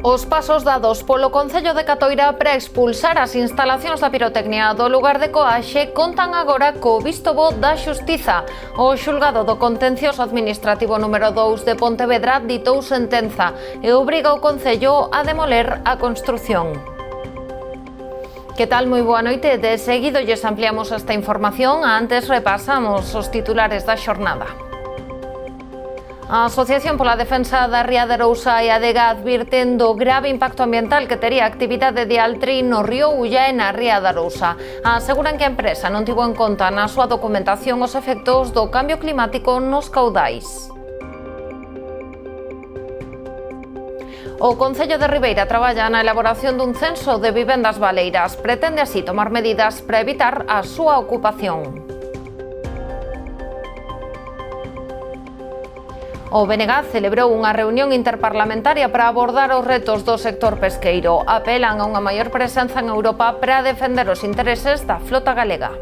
Os pasos dados polo Concello de Catoira para expulsar as instalacións da pirotecnia do lugar de Coaxe contan agora co visto bo da Xustiza. O xulgado do Contencioso Administrativo número 2 de Pontevedra ditou sentenza e obriga o Concello a demoler a construción. Que tal? Moi boa noite. De seguido lles ampliamos esta información. Antes repasamos os titulares da xornada. A Asociación pola Defensa da Ría de Arousa e Adega advirten do grave impacto ambiental que tería a actividade de Altri no río Ulla e na Ría de Arousa. Aseguran que a empresa non tivo en conta na súa documentación os efectos do cambio climático nos caudais. O Concello de Ribeira traballa na elaboración dun censo de vivendas baleiras. Pretende así tomar medidas para evitar a súa ocupación. O BNG celebrou unha reunión interparlamentaria para abordar os retos do sector pesqueiro. Apelan a unha maior presenza en Europa para defender os intereses da flota galega.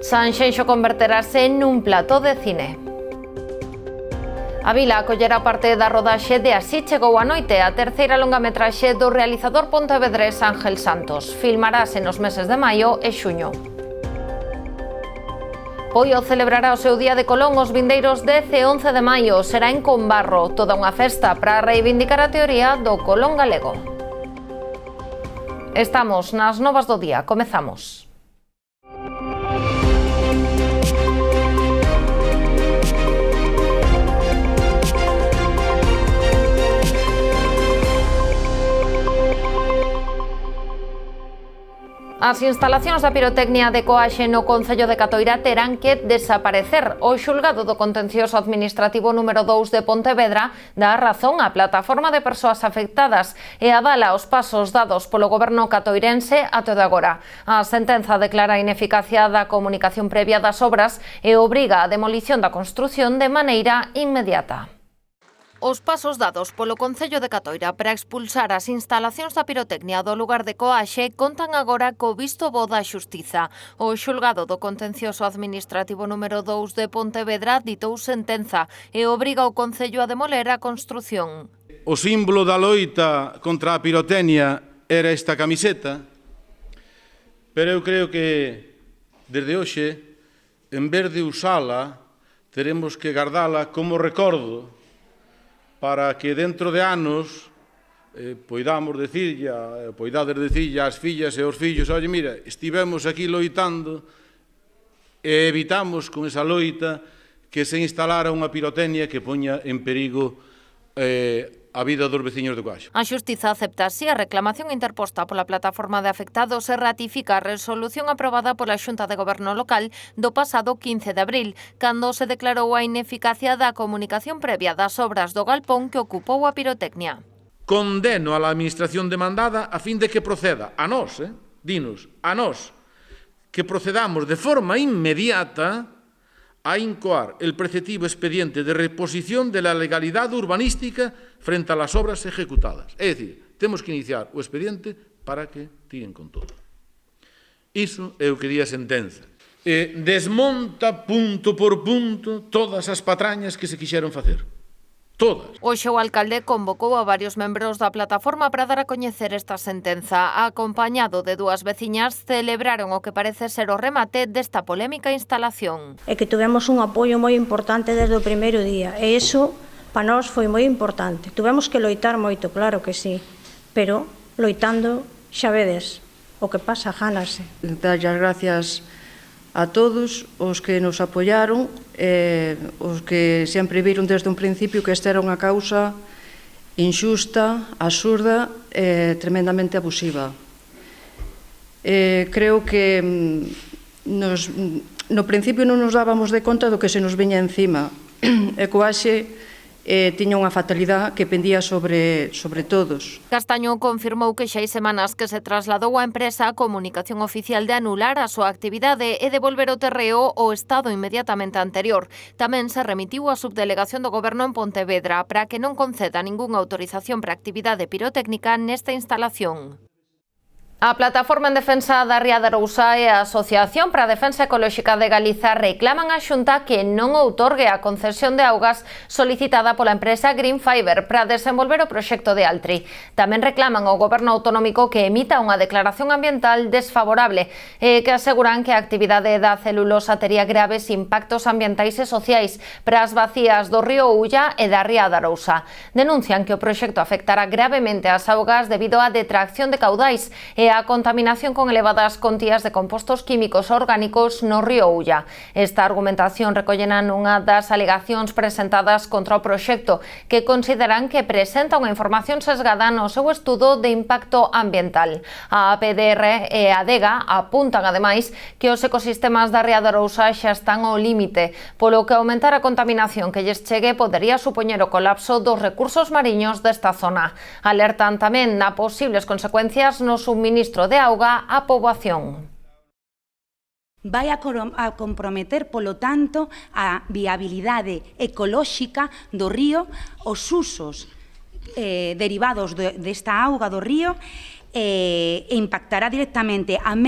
Sanxenxo converterase nun plató de cine. A vila acollerá parte da rodaxe de Así chegou a noite, a terceira longametraxe do realizador pontevedrés Ángel Santos. Filmarase nos meses de maio e xuño. Poio celebrará o seu Día de Colón os vindeiros 10 e 11 de maio. Será en Combarro, toda unha festa para reivindicar a teoría do Colón galego. Estamos nas novas do día. Comezamos. As instalacións da pirotecnia de Coaxe no Concello de Catoira terán que desaparecer. O xulgado do Contencioso Administrativo número 2 de Pontevedra dá razón á plataforma de persoas afectadas e avala os pasos dados polo goberno catoirense até de agora. A sentenza declara a ineficacia da comunicación previa das obras e obriga a demolición da construción de maneira inmediata. Os pasos dados polo Concello de Catoira para expulsar as instalacións da pirotecnia do lugar de Coaxe contan agora co visto bo da Xustiza. O xulgado do Contencioso Administrativo número 2 de Pontevedra ditou sentenza e obriga o Concello a demoler a construción. O símbolo da loita contra a pirotecnia era esta camiseta, pero eu creo que desde hoxe, en vez de usala, teremos que guardala como recordo para que dentro de anos poidades decirlle ás fillas e aos fillos: oye, mira, estivemos aquí loitando e evitamos con esa loita que se instalara unha pirotecnia que poña en perigo a vida dos veciños de Coaxe. A Xustiza acepta así a reclamación interposta pola plataforma de afectados e ratifica a resolución aprobada pola Xunta de Goberno local do pasado 15 de abril, cando se declarou a ineficacia da comunicación previa das obras do galpón que ocupou a pirotecnia. Condeno a la administración demandada a fin de que proceda a nós, que procedamos de forma inmediata a incoar el preceptivo expediente de reposición de la legalidade urbanística frente a las obras ejecutadas. É dicir, temos que iniciar o expediente para que tiren con todo. Iso é o que di a sentenza. Desmonta punto por punto todas as patrañas que se quixeron facer. Todas. Hoxe o alcalde convocou a varios membros da plataforma para dar a coñecer esta sentenza. Acompañado de dúas veciñas, celebraron o que parece ser o remate desta polémica instalación. E que tivemos un apoio moi importante desde o primeiro día. E iso, para nós, foi moi importante. Tivemos que loitar moito, claro que sí. Pero, loitando, xa vedes, o que pasa, gánase. Dar as gracias a todos os que nos apoiaron, os que sempre viron desde un principio que esta era unha causa injusta, absurda e tremendamente abusiva. Creo que no principio non nos dábamos de conta do que se nos viña encima. E Coaxe tiña unha fatalidade que pendía sobre todos. Castaño confirmou que xa hai semanas que se trasladou á empresa a comunicación oficial de anular a súa actividade e devolver o terreo ao estado inmediatamente anterior. Tamén se remitiu á subdelegación do Goberno en Pontevedra para que non conceda ningunha autorización para actividade pirotécnica nesta instalación. A Plataforma en Defensa da Ría de Arousa e a Asociación para a Defensa Ecolóxica de Galiza reclaman á Xunta que non outorgue a concesión de augas solicitada pola empresa Green Fiber para desenvolver o proxecto de Altri. Tamén reclaman ao Goberno autonómico que emita unha declaración ambiental desfavorable e que aseguran que a actividade da celulosa tería graves impactos ambientais e sociais para as vacías do río Ulla e da Ría de Arousa. Denuncian que o proxecto afectará gravemente ás augas debido á detracción de caudais e a contaminación con elevadas contías de compostos químicos orgánicos no río Ulla. Esta argumentación recollena nunha das alegacións presentadas contra o proxecto, que consideran que presenta unha información sesgada no seu estudo de impacto ambiental. A APDR e a DEGA apuntan ademais que os ecosistemas da Ría de Arousa xa están ao límite, polo que aumentar a contaminación que lles chegue podería supoñer o colapso dos recursos mariños desta zona. Alertan tamén na posibles consecuencias no suministro de auga á poboación. Vai a comprometer, polo tanto, a viabilidade ecolóxica do río, os usos derivados desta auga do río e impactará directamente a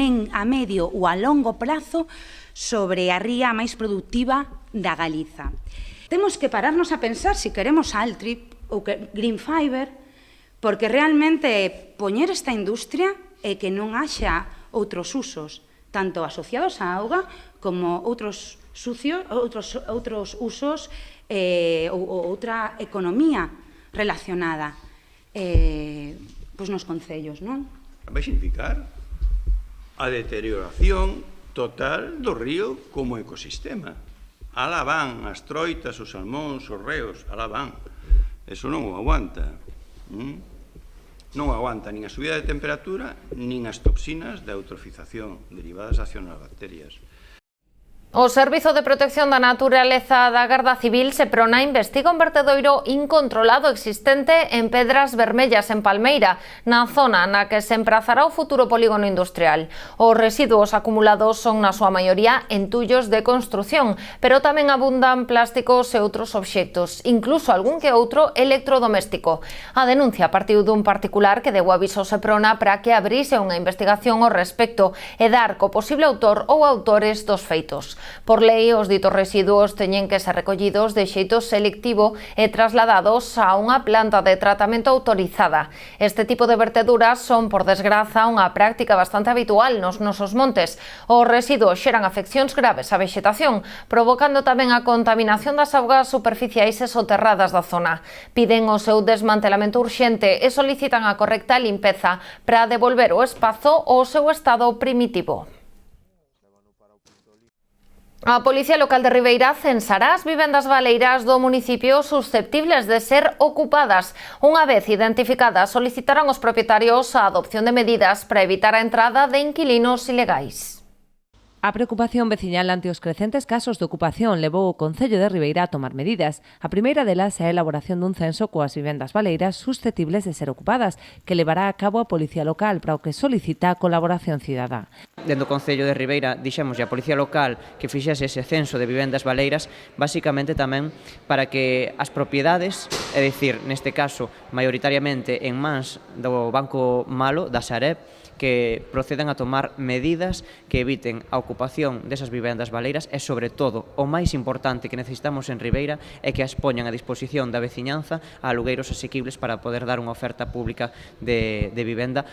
medio ou a longo prazo sobre a ría máis productiva da Galiza. Temos que pararnos a pensar se queremos Altri ou Green Fiber, porque realmente poñer esta industria e que non haxa outros usos, tanto asociados á auga como outros usos ou outra economía relacionada nos concellos, non? Vai significar a deterioración total do río como ecosistema. Alá van as troitas, os salmóns, os reos, alá van. Eso non o aguanta. Non aguanta nin a subida de temperatura nin as toxinas da eutrofización derivadas das cianobacterias. O Servizo de Protección da Naturaleza da Garda Civil Seprona investiga un vertedoiro incontrolado existente en Pedras Vermellas, en Palmeira, na zona na que se emprazará o futuro polígono industrial. Os residuos acumulados son na súa maioría entullos de construción, pero tamén abundan plásticos e outros obxectos, incluso algún que outro electrodoméstico. A denuncia partiu dun particular que deu aviso ao Seprona para que abrise unha investigación ao respecto e dar co posible autor ou autores dos feitos. Por lei, os ditos residuos teñen que ser recollidos de xeito selectivo e trasladados a unha planta de tratamento autorizada. Este tipo de verteduras son, por desgraza, unha práctica bastante habitual nos nosos montes. Os residuos xeran afeccións graves á vexetación, provocando tamén a contaminación das augas superficiais e soterradas da zona. Piden o seu desmantelamento urxente e solicitan a correcta limpeza para devolver o espazo ao seu estado primitivo. A Policía Local de Ribeira censará as vivendas baleiras do municipio susceptibles de ser ocupadas. Unha vez identificadas, solicitarán aos propietarios a adopción de medidas para evitar a entrada de inquilinos ilegais. A preocupación veciñal ante os crecentes casos de ocupación levou o Concello de Ribeira a tomar medidas. A primeira delas é a elaboración dun censo coas vivendas baleiras susceptibles de ser ocupadas, que levará a cabo a Policía Local, para o que solicita a colaboración cidadá. Dentro do Concello de Ribeira dixemos a Policía Local que fixese ese censo de vivendas baleiras, basicamente tamén para que as propiedades, é dicir, neste caso, maioritariamente en mans do Banco Malo, da Sareb, que procedan a tomar medidas que eviten a ocupación desas vivendas baleiras e, sobre todo, o máis importante que necesitamos en Ribeira é que as poñan a disposición da veciñanza a alugueiros asequibles para poder dar unha oferta pública de vivenda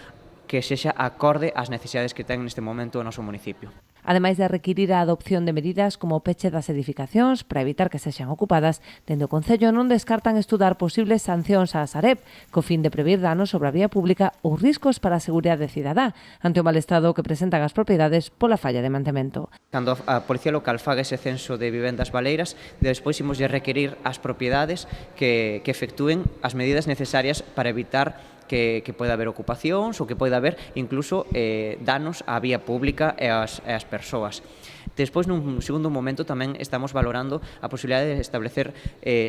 que sexa acorde ás necesidades que ten neste momento o noso municipio. Ademais de requirir a adopción de medidas como o peche das edificacións para evitar que sexan ocupadas, dende o Concello non descartan estudar posibles sancións á Sareb, co fin de prever danos sobre a vía pública ou riscos para a seguridade cidadá, ante o mal estado que presentan as propiedades pola falla de mantemento. Cando a Policía Local faga ese censo de vivendas baleiras, despois imos requerir ás propiedades que efectúen as medidas necesarias para evitar que poida haber ocupacións ou que poida haber incluso danos á vía pública e ás persoas. Despois, nun segundo momento, tamén estamos valorando a posibilidade de establecer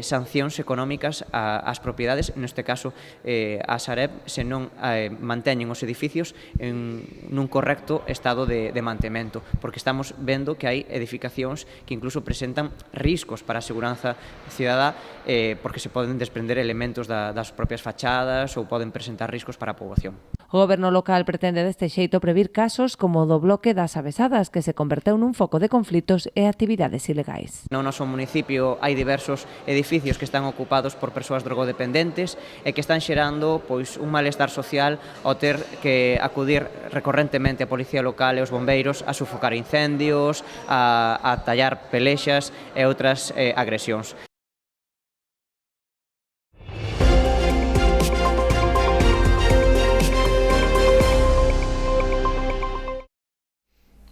sancións económicas ás propiedades, neste caso a Sareb, se non manteñen os edificios nun correcto estado de mantemento, porque estamos vendo que hai edificacións que incluso presentan riscos para a seguranza cidadá, porque se poden desprender elementos das propias fachadas ou poden presentar riscos para a poboación. O goberno local pretende deste xeito previr casos como o do bloque das Avesadas, que se converteu nun foco de conflitos e actividades ilegais. No noso municipio hai diversos edificios que están ocupados por persoas drogodependentes e que están xerando un malestar social ao ter que acudir recorrentemente a Policía Local e os bombeiros a sufocar incendios, a tallar pelexas e outras agresións.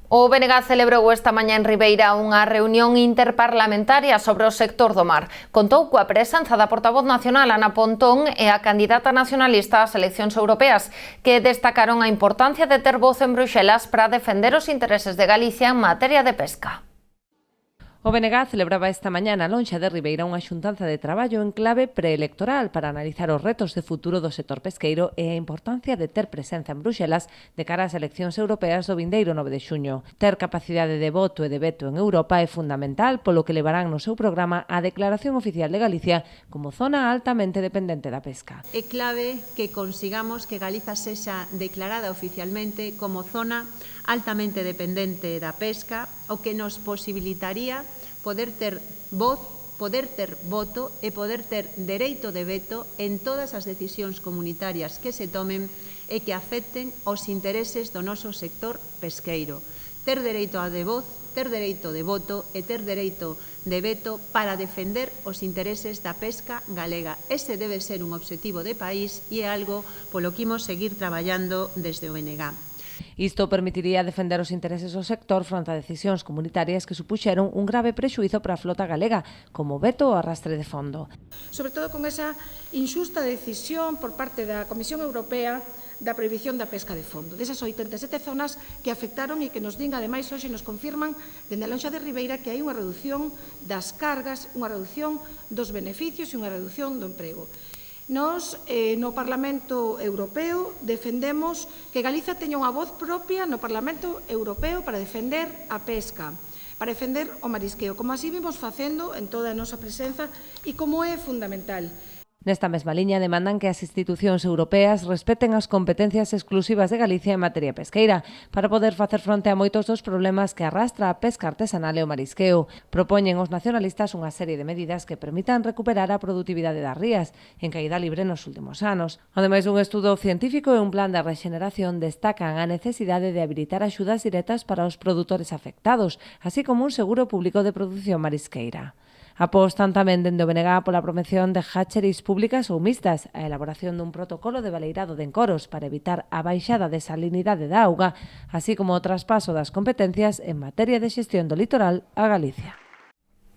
O BNG celebrou esta mañá en Ribeira unha reunión interparlamentaria sobre o sector do mar. Contou coa presenza da portavoz nacional Ana Pontón e a candidata nacionalista ás eleccións europeas, que destacaron a importancia de ter voz en Bruxelas para defender os intereses de Galicia en materia de pesca. O BNG celebraba esta mañá na lonxa de Ribeira unha xuntanza de traballo en clave preelectoral para analizar os retos de futuro do sector pesqueiro e a importancia de ter presenza en Bruxelas de cara ás eleccións europeas do vindeiro 9 de xuño. Ter capacidade de voto e de veto en Europa é fundamental, polo que levarán no seu programa a declaración oficial de Galicia como zona altamente dependente da pesca. É clave que consigamos que Galiza sexa declarada oficialmente como zona altamente dependente da pesca, o que nos posibilitaría poder ter voz, poder ter voto e poder ter dereito de veto en todas as decisións comunitarias que se tomen e que afecten os intereses do noso sector pesqueiro. Ter dereito a de voz, ter dereito de voto e ter dereito de veto para defender os intereses da pesca galega. Ese debe ser un obxectivo de país e é algo polo que imos seguir traballando desde o BNG. Isto permitiría defender os intereses do sector fronte a decisións comunitarias que supuxeron un grave prexuízo para a flota galega, como o veto ao arrastre de fondo. Sobre todo con esa injusta decisión por parte da Comisión Europea da prohibición da pesca de fondo. Desas 87 zonas que afectaron e que nos din, ademais, hoxe nos confirman dende a lonxa de Ribeira que hai unha reducción das cargas, unha reducción dos beneficios e unha reducción do emprego. Nós, no Parlamento Europeo, defendemos que Galiza teña unha voz propia no Parlamento Europeo para defender a pesca, para defender o marisqueo, como así vimos facendo en toda a nosa presenza e como é fundamental. Nesta mesma liña demandan que as institucións europeas respeten as competencias exclusivas de Galicia en materia pesqueira para poder facer fronte a moitos dos problemas que arrastra a pesca artesanal e o marisqueo. Propoñen os nacionalistas unha serie de medidas que permitan recuperar a produtividade das rías en caída libre nos últimos anos. Ademais, un estudo científico e un plan de rexeneración destacan a necesidade de habilitar axudas directas para os produtores afectados, así como un seguro público de produción marisqueira. Apostan tamén dende o BNG pola promoción de hatcheries públicas ou mixtas, a elaboración dun protocolo de baleirado de encoros para evitar a baixada de salinidade da auga, así como o traspaso das competencias en materia de xestión do litoral a Galicia.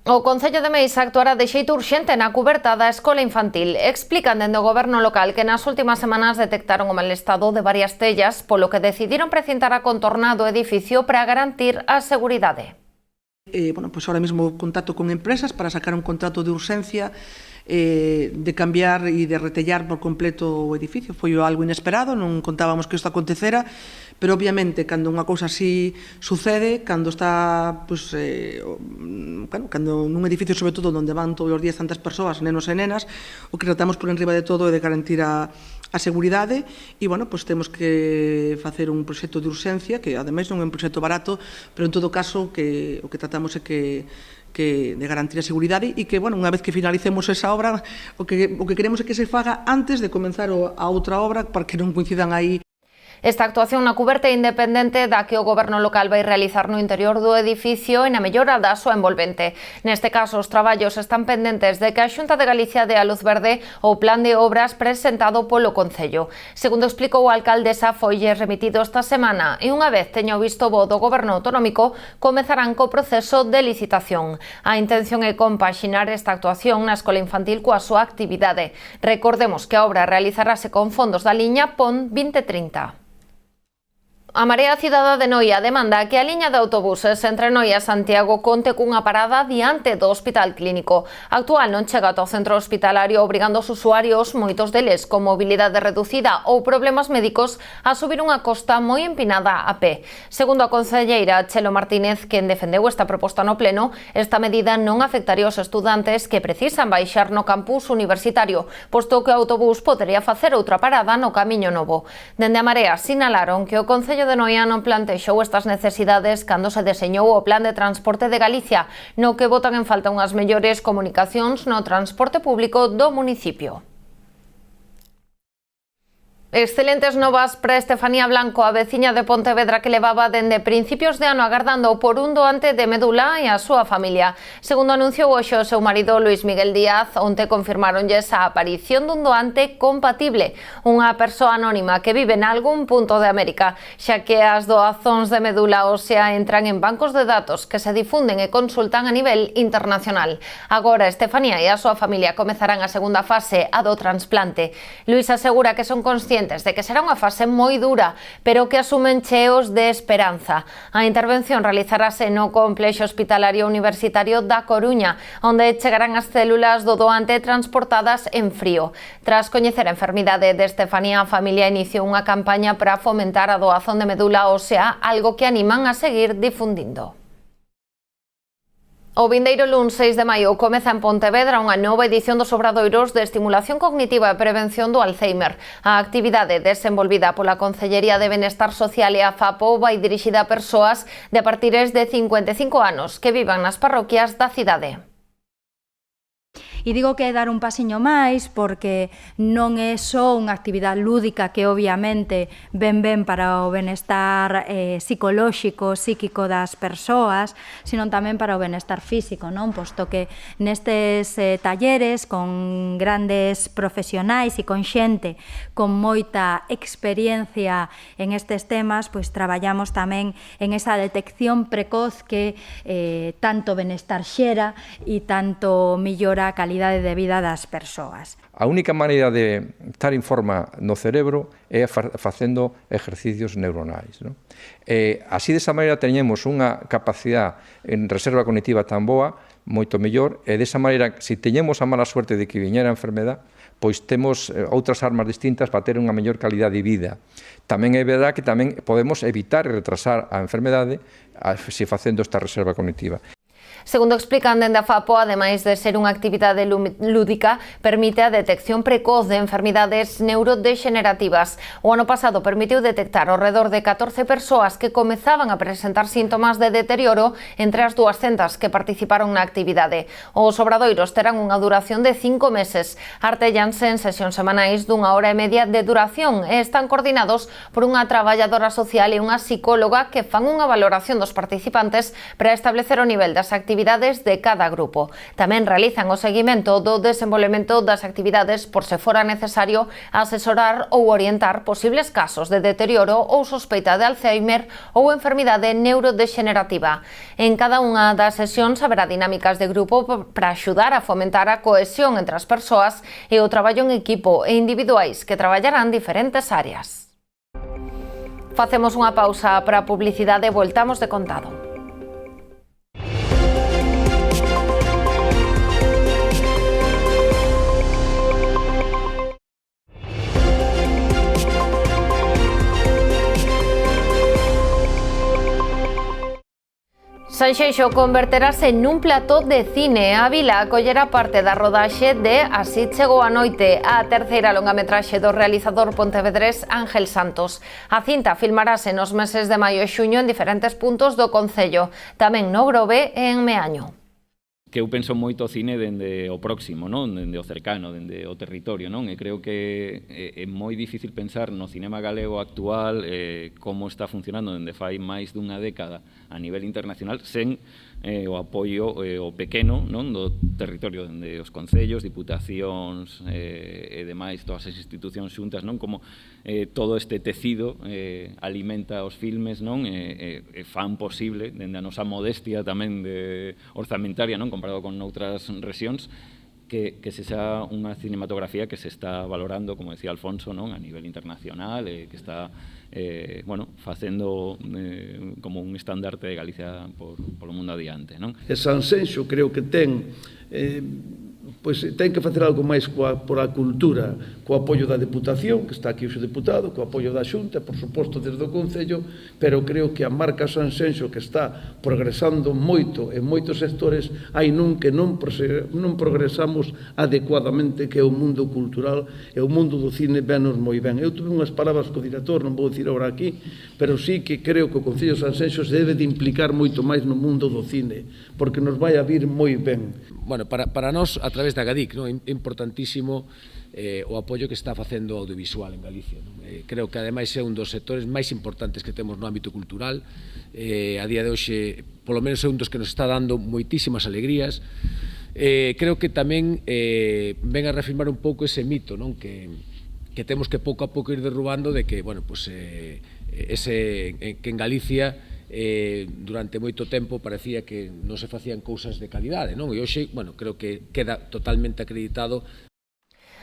O Concello de Meis actuará de xeito urxente na cuberta da escola infantil. Explican dende o goberno local que nas últimas semanas detectaron o mal estado de varias tellas, polo que decidiron precintar a contorna do edificio para garantir a seguridade. Pues ahora mismo contacto con empresas para sacar un contrato de urxencia de cambiar e de retellar por completo o edificio. Foi algo inesperado, non contábamos que isto acontecera, pero obviamente cando unha cousa así sucede, cando está, cando nun edificio sobre todo onde van todos os días tantas persoas, nenos e nenas, o que tratamos por enriba de todo é de garantir a seguridade e, temos que facer un proxecto de urxencia que, ademais, non é un proxecto barato, pero, en todo caso, o que tratamos é de garantir a seguridade e que, unha vez que finalicemos esa obra, o que queremos é que se faga antes de comenzar a outra obra para que non coincidan aí. Esta actuación na cuberta independente da que o goberno local vai realizar no interior do edificio e na mellora da súa envolvente. Neste caso, os traballos están pendentes de que a Xunta de Galicia dé a luz verde ao plan de obras presentado polo Concello. Segundo explicou a alcaldesa, foille remitido esta semana e unha vez teña o visto bo do goberno autonómico, comezarán co proceso de licitación. A intención é compaxinar esta actuación na escola infantil coa súa actividade. Recordemos que a obra realizarase con fondos da liña PON 2030. A Marea Cidadá de Noia demanda que a liña de autobuses entre Noia e Santiago conte cunha parada diante do Hospital Clínico. Actual non chega ata o centro hospitalario obrigando os usuarios, moitos deles con mobilidade reducida ou problemas médicos, a subir unha costa moi empinada a pé. Segundo a concelleira Chelo Martínez, quen defendeu esta proposta no pleno, esta medida non afectaría os estudantes que precisan baixar no campus universitario, posto que o autobús podería facer outra parada no Camiño Novo. Dende a Marea sinalaron que o Concello de Noia non plantexou estas necesidades cando se deseñou o Plan de Transporte de Galicia, no que botan en falta unhas mellores comunicacións no transporte público do municipio. Excelentes novas para Estefanía Blanco, a veciña de Pontevedra que levaba dende principios de ano agardando por un doante de médula e a súa familia. Segundo anunciou hoxe o seu marido Luis Miguel Díaz, onte confirmáronlles a aparición dun doante compatible, unha persoa anónima que vive en algún punto de América, xa que as doazóns de médula ósea entran en bancos de datos que se difunden e consultan a nivel internacional. Agora Estefanía e a súa familia comezarán a segunda fase, a do trasplante. Luis asegura que son conscientes de que será unha fase moi dura, pero que asumen cheos de esperanza. A intervención realizarase no Complexo Hospitalario Universitario da Coruña, onde chegarán as células do doante transportadas en frío. Tras coñecer a enfermidade de Estefanía, a familia iniciou unha campaña para fomentar a doazón de médula ósea, algo que animan a seguir difundindo. O vindeiro luns 6 de maio comeza en Pontevedra unha nova edición dos obradoiros de estimulación cognitiva e prevención do Alzheimer. A actividade desenvolvida pola Concellería de Benestar Social e a FAPO vai dirixida a persoas de a partires de 55 anos que vivan nas parroquias da cidade. E digo que é dar un pasiño máis porque non é só unha actividade lúdica que obviamente ben para o benestar psicolóxico, psíquico das persoas, sino tamén para o benestar físico, non? Posto que nestes talleres con grandes profesionais e con xente con moita experiencia en estes temas, pois traballamos tamén en esa detección precoz que tanto benestar xera e tanto millora a calidade de vida das persoas. A única maneira de estar en forma no cerebro é facendo exercicios neuronais. Non? Así, desa maneira, teñemos unha capacidade en reserva cognitiva tan boa, moito mellor, e desa maneira, se teñemos a mala suerte de que viñera a enfermedade, pois temos outras armas distintas para ter unha mellor calidad de vida. Tamén é verdade que tamén podemos evitar e retrasar a enfermedade se facendo esta reserva cognitiva. Segundo explican dende a FAPO, ademais de ser unha actividade lúdica, permite a detección precoz de enfermidades neurodegenerativas. O ano pasado permitiu detectar ao redor de 14 persoas que comezaban a presentar síntomas de deterioro entre as 200 que participaron na actividade. Os obradoiros terán unha duración de 5 meses. Artéllanse en sesións semanais dunha hora e media de duración e están coordinados por unha traballadora social e unha psicóloga que fan unha valoración dos participantes para establecer o nivel das actividades de cada grupo. Tamén realizan o seguimento do desenvolvemento das actividades por se fora necesario asesorar ou orientar posibles casos de deterioro ou sospeita de Alzheimer ou enfermidade neurodegenerativa. En cada unha das sesións haberá dinámicas de grupo para axudar a fomentar a cohesión entre as persoas e o traballo en equipo e individuais que traballarán diferentes áreas. Facemos unha pausa para a publicidade e voltamos de contado. Sanxenxo converterase nun plató de cine. A vila acollerá parte da rodaxe de Así chegou a noite, a terceira longametraxe do realizador pontevedrés Ángel Santos. A cinta filmarase nos meses de maio e xuño en diferentes puntos do concello, tamén no Grove e en Meaño. Que eu penso moito o cine dende o próximo, non? Dende o cercano, dende o territorio, non? E creo que é moi difícil pensar no cinema galego actual como está funcionando dende fai máis dunha década a nivel internacional sen o apoio o pequeno, non? Do territorio, dende os concellos, diputacións e demais, todas as institucións xuntas, non? Como todo este tecido alimenta os filmes, non? E fan posible, dende a nosa modestia tamén orzamentaria, non? Comparado con outras rexións, que sexa unha cinematografía que se está valorando, como decía Alfonso, non, a nivel internacional, que está facendo como un estandarte de Galicia polo mundo adiante, non? E Sanxenxo creo que ten ten que facer algo máis pola cultura, co apoio da Deputación, que está aquí o seu deputado, co apoio da Xunta, por suposto desde o Concello, pero creo que a marca Sanxenxo, que está progresando moito en moitos sectores, hai nun que non progresamos adecuadamente, que é o mundo cultural e o mundo do cine venos moi ben. Eu tuve unhas palabras co director, non vou dicir agora aquí, pero sí que creo que o Concello de Sanxenxo se debe de implicar moito máis no mundo do cine, porque nos vai a vir moi ben. Bueno, para nós, a través da GADIC, é importantísimo o apoio que está facendo o audiovisual en Galicia. Creo que ademais é un dos sectores máis importantes que temos no ámbito cultural. A día de hoxe, polo menos é un dos que nos está dando moitísimas alegrías. Creo que tamén ven a reafirmar un pouco ese mito, non? Que temos que pouco a pouco ir derrubando de que, que en Galicia durante moito tempo parecía que non se facían cousas de calidade, non? E hoxe, creo que queda totalmente acreditado.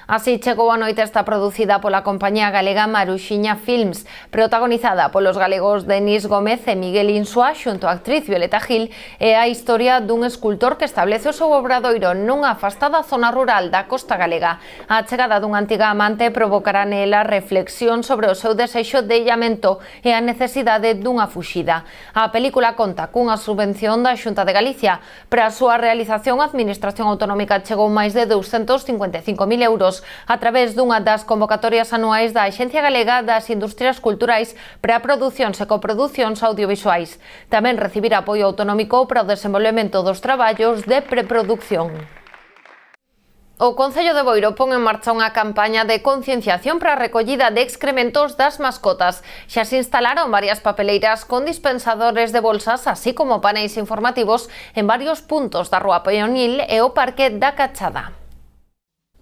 Así chegou a noite esta producida pola compañía galega Maruxiña Films, protagonizada polos galegos Denis Gómez e Miguel Insua xunto a actriz Violeta Gil, e a historia dun escultor que establece o seu obradoiro nunha afastada zona rural da costa galega. A chegada dunha antiga amante provocará nela reflexión sobre o seu desexo de illamento e a necesidade dunha fuxida. A película conta cunha subvención da Xunta de Galicia. Para a súa realización, a Administración Autonómica chegou máis de 255.000 euros a través dunha das convocatorias anuais da Axencia Galega das Industrias Culturais para producións e coproducións audiovisuais. Tamén recibirá apoio autonómico para o desenvolvemento dos traballos de preproducción. O Concello de Boiro pon en marcha unha campaña de concienciación para a recollida de excrementos das mascotas. Xa se instalaron varias papeleiras con dispensadores de bolsas, así como paneis informativos en varios puntos da Rúa Peonil e o Parque da Cachada.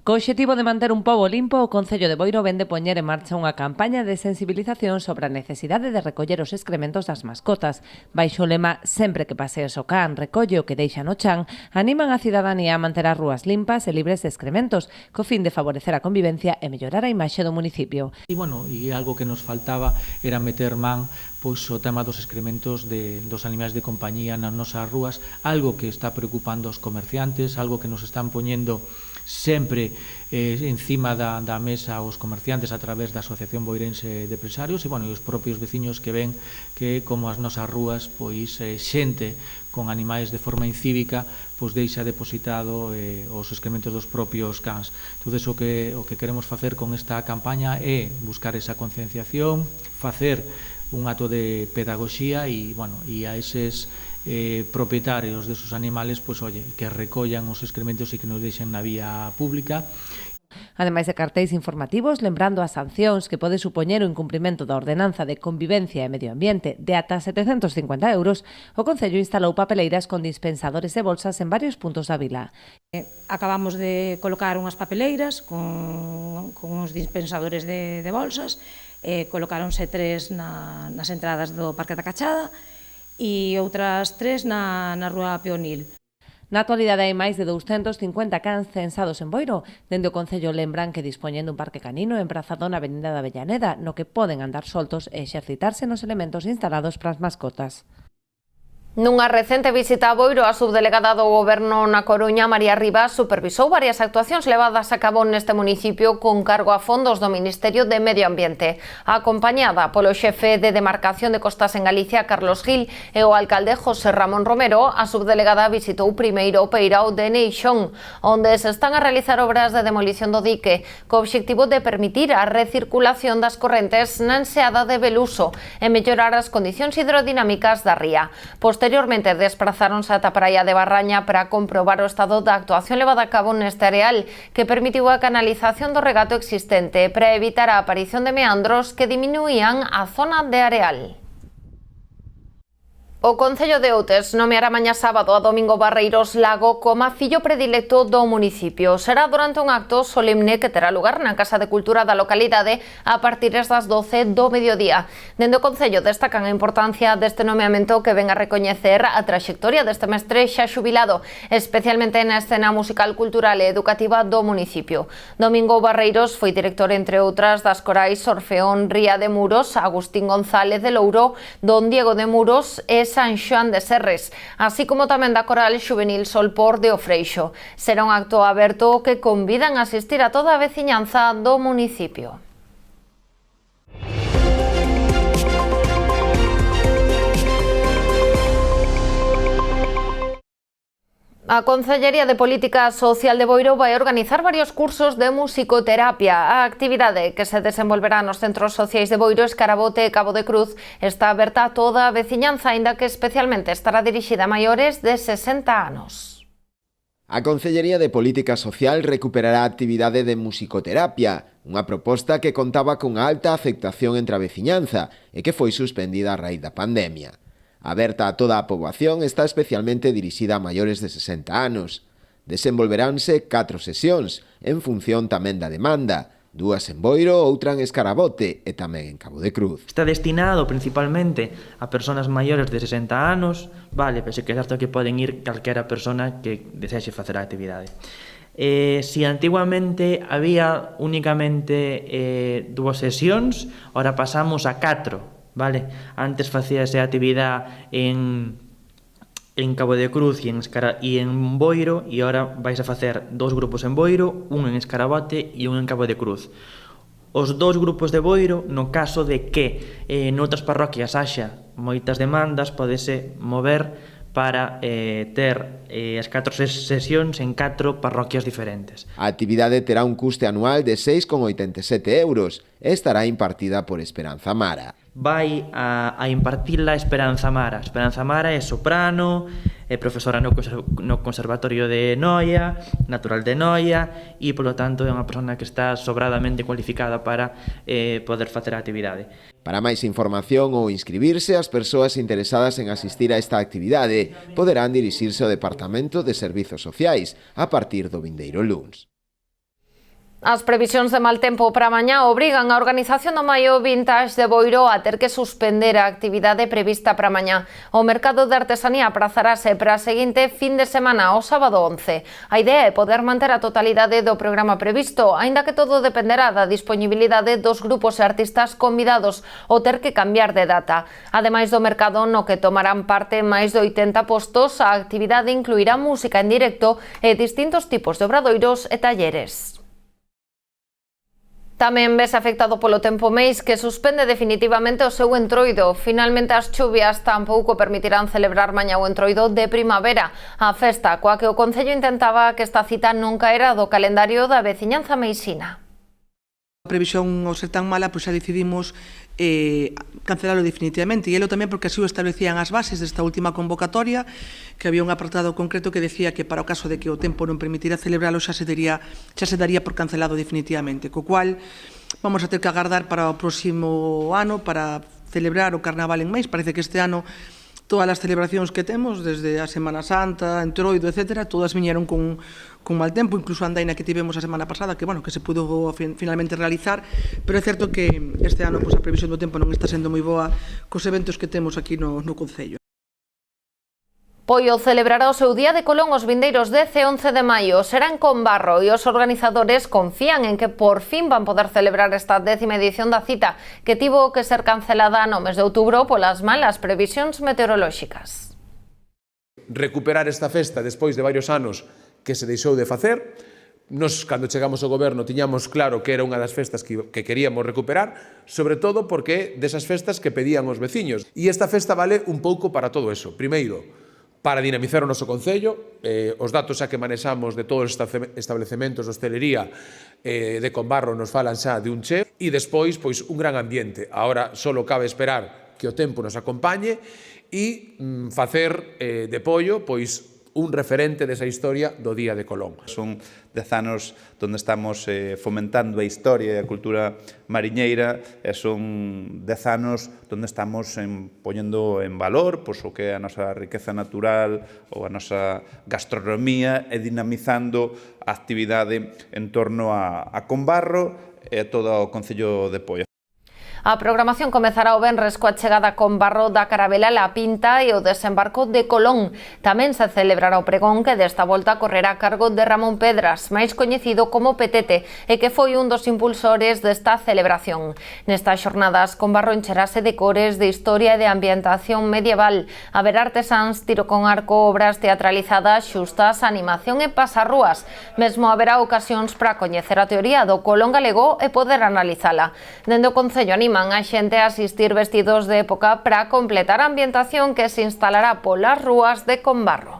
Co obxectivo de manter un pobo limpo, o Concello de Boiro vende poñer en marcha unha campaña de sensibilización sobre a necesidade de recoller os excrementos das mascotas. Baixo o lema "Sempre que pasees o can, recolle o que deixa no chan", animan a cidadanía a manter as rúas limpas e libres de excrementos, co fin de favorecer a convivencia e mellorar a imaxe do municipio. E algo que nos faltaba era meter man o tema dos excrementos dos animais de compañía nas nosas rúas, algo que está preocupando aos comerciantes, algo que nos están poñendo sempre encima da mesa os comerciantes a través da Asociación Boirense de Empresarios e os propios veciños que ven que como as nosas rúas xente con animais de forma incívica deixa depositado os excrementos dos propios cans. Entón, o que queremos facer con esta campaña é buscar esa concienciación, facer un acto de pedagogía e a eses propietarios desos animales que recollan os excrementos e que nos deixen na vía pública. Ademais de cartéis informativos, lembrando as sancións que pode supoñer o incumprimento da Ordenanza de Convivencia e Medio Ambiente de ata 750 euros, o Concello instalou papeleiras con dispensadores de bolsas en varios puntos da vila. Acabamos de colocar unhas papeleiras con uns dispensadores de bolsas, colocáronse 3 nas entradas do Parque da Cachada e outras 3 na Rúa Peonil. Na actualidade hai máis de 250 cans censados en Boiro. Dende o Concello lembran que dispoñen dun parque canino emprazado na Avenida da Avellaneda, no que poden andar soltos e exercitarse nos elementos instalados para as mascotas. Nunha recente visita a Boiro, a subdelegada do Goberno na Coruña, María Rivas, supervisou varias actuacións levadas a cabo neste municipio con cargo a fondos do Ministerio de Medio Ambiente. Acompañada polo xefe de Demarcación de Costas en Galicia, Carlos Gil, e o alcalde José Ramón Romero, a subdelegada visitou primeiro o peirao de Neixón, onde se están a realizar obras de demolición do dique, co obxectivo de permitir a recirculación das correntes na enseada de Beluso e mellorar as condicións hidrodinámicas da ría. Posteriormente desprazáronse ata Praia de Barraña para comprobar o estado da actuación levada a cabo neste areal, que permitiu a canalización do regato existente para evitar a aparición de meandros que diminuían a zona de areal. O Concello de Outes nomeará mañá sábado a Domingo Barreiros Lago como fillo predilecto do municipio. Será durante un acto solemne que terá lugar na Casa de Cultura da localidade a partir das 12 do mediodía. Dende o Concello destacan a importancia deste nomeamento que ven a recoñecer a traxectoria deste mestre xa xubilado, especialmente na escena musical, cultural e educativa do municipio. Domingo Barreiros foi director, entre outras, das corais Orfeón Ría de Muros, Agustín González de Louro, Don Diego de Muros e San Xoán de Serres, así como tamén da coral xuvenil Solpor de Ofreixo. Será un acto aberto que convidan a asistir a toda a veciñanza do municipio. A Concellería de Política Social de Boiro vai organizar varios cursos de musicoterapia. A actividade, que se desenvolverá nos centros sociais de Boiro, Escarabote e Cabo de Cruz, está aberta a toda a veciñanza, aínda que especialmente estará dirixida a maiores de 60 anos. A Concellería de Política Social recuperará a actividade de musicoterapia, unha proposta que contaba cunha alta aceptación entre a veciñanza e que foi suspendida a raíz da pandemia. Aberta a toda a poboación, está especialmente dirixida a maiores de 60 anos. Desenvolveránse 4 sesións, en función tamén da demanda, 2 en Boiro, outra en Escarabote e tamén en Cabo de Cruz. Está destinado principalmente a persoas maiores de 60 anos, vale, pero se que é certo que poden ir calquera persona que desexe facer a actividade. Si antiguamente había únicamente 2 sesións, ahora pasamos a 4. Vale, antes facíase a actividade en Cabo de Cruz e en Boiro, e agora vais a facer 2 grupos en Boiro, un en Escarabote e un en Cabo de Cruz. Os 2 grupos de Boiro, no caso de que noutras parroquias haxa moitas demandas, podese mover para ter as 4 sesións en 4 parroquias diferentes. A actividade terá un custe anual de 6,87 euros e estará impartida por Esperanza Mara. Vai a impartirla Esperanza Mara. Esperanza Mara é soprano, é profesora no Conservatorio de Noia, natural de Noia, e, polo tanto, é unha persona que está sobradamente cualificada para poder facer a actividade. Para máis información ou inscribirse, as persoas interesadas en asistir a esta actividade poderán dirixirse ao Departamento de Servizos Sociais a partir do vindeiro luns. As previsións de mal tempo para mañá obrigan a organización do Maio Vintage de Boiro a ter que suspender a actividade prevista para mañá. O mercado de artesanía aprazarase para a seguinte fin de semana, o sábado 11. A idea é poder manter a totalidade do programa previsto, aínda que todo dependerá da disponibilidade dos grupos e artistas convidados ou ter que cambiar de data. Ademais do mercado no que tomarán parte máis de 80 postos, a actividade incluirá música en directo e distintos tipos de obradoiros e talleres. Tamén vese afectado polo tempo Meis, que suspende definitivamente o seu entroido. Finalmente, as chuvias tampouco permitirán celebrar mañá o entroido de primavera, a festa coa que o Concello intentaba que esta cita non caera do calendario da veciñanza meisina. A previsión ao ser tan mala, pois xa decidimos cancelalo definitivamente, e elo tamén porque así o establecían as bases desta última convocatoria, que había un apartado concreto que decía que para o caso de que o tempo non permitira celebralo xa se daría por cancelado definitivamente, co cual vamos a ter que agardar para o próximo ano para celebrar o Carnaval en Meis. Parece que este ano todas as celebracións que temos, desde a Semana Santa, Entroido, etc., todas viñeron con mal tempo, incluso a andaina que tivemos a semana pasada, que se pudo finalmente realizar, pero é certo que este ano a previsión do tempo non está sendo moi boa cos eventos que temos aquí no Concello. Poio celebrará o seu Día de Colón os vindeiros 10 e 11 de maio. Será en Combarro e os organizadores confían en que por fin van poder celebrar esta 10ª edición da cita, que tivo que ser cancelada no mes de outubro polas malas previsións meteorolóxicas. Recuperar esta festa despois de varios anos que se deixou de facer. Nos, cando chegamos ao goberno, tiñamos claro que era unha das festas que queríamos recuperar, sobre todo porque desas festas que pedían os veciños. E esta festa vale un pouco para todo eso. Primeiro, para dinamizar o noso Concello, os datos xa que manexamos de todos os establecementos de hostelería de Combarro nos falan xa de un cheo, e despois, pois, un gran ambiente. Agora, só cabe esperar que o tempo nos acompañe e facer de Poio, pois, un referente desa historia do Día de Colón. Son 10 anos onde estamos fomentando a historia e a cultura mariñeira, e son 10 anos onde estamos poñendo en valor o que é a nosa riqueza natural ou a nosa gastronomía e dinamizando a actividade en torno a Combarro e a todo o Concello de Poio. A programación comezará o venres coa chegada con barro da Carabela La Pinta e o desembarco de Colón. Tamén se celebrará o pregón que desta volta correrá a cargo de Ramón Pedras, máis coñecido como Petete, e que foi un dos impulsores desta celebración. Nestas xornadas con barro encherase de cores, de historia e de ambientación medieval. Haberá artesáns, tiro con arco, obras teatralizadas, xustas, animación e pasarrúas. Mesmo haberá ocasións para coñecer a teoría do Colón galego e poder analizala. Dende o Concello animan a xente a asistir vestidos de época para completar a ambientación que se instalará polas rúas de Combarro.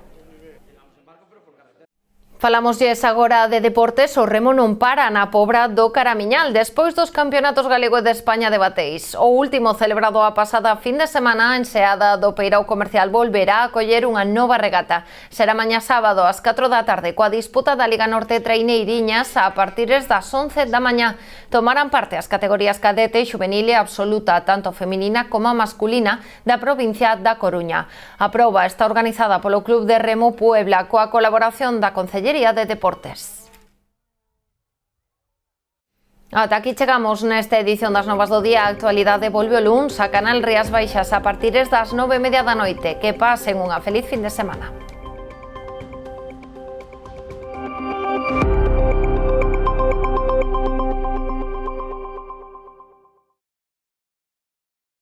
Falámoslles agora de deportes. O remo non para na Pobra do Caramiñal despois dos campeonatos galego e de España de bateis. O último celebrado a pasada fin de semana, a enseada do Peirao Comercial volverá a coller unha nova regata. Será mañá sábado ás 4 da tarde coa disputa da Liga Norte Traineiriñas a partires das 11 da mañá. Tomarán parte as categorías cadete, xuvenil e absoluta, tanto feminina como masculina, da provincia da Coruña. A proba está organizada polo Club de Remo Puebla coa colaboración da Concellería de Deportes. Ata aquí chegamos nesta edición das Novas do Día. A actualidade volve o luns a Canal Rías Baixas a partires das 9:30 da noite. Que pasen unha feliz fin de semana.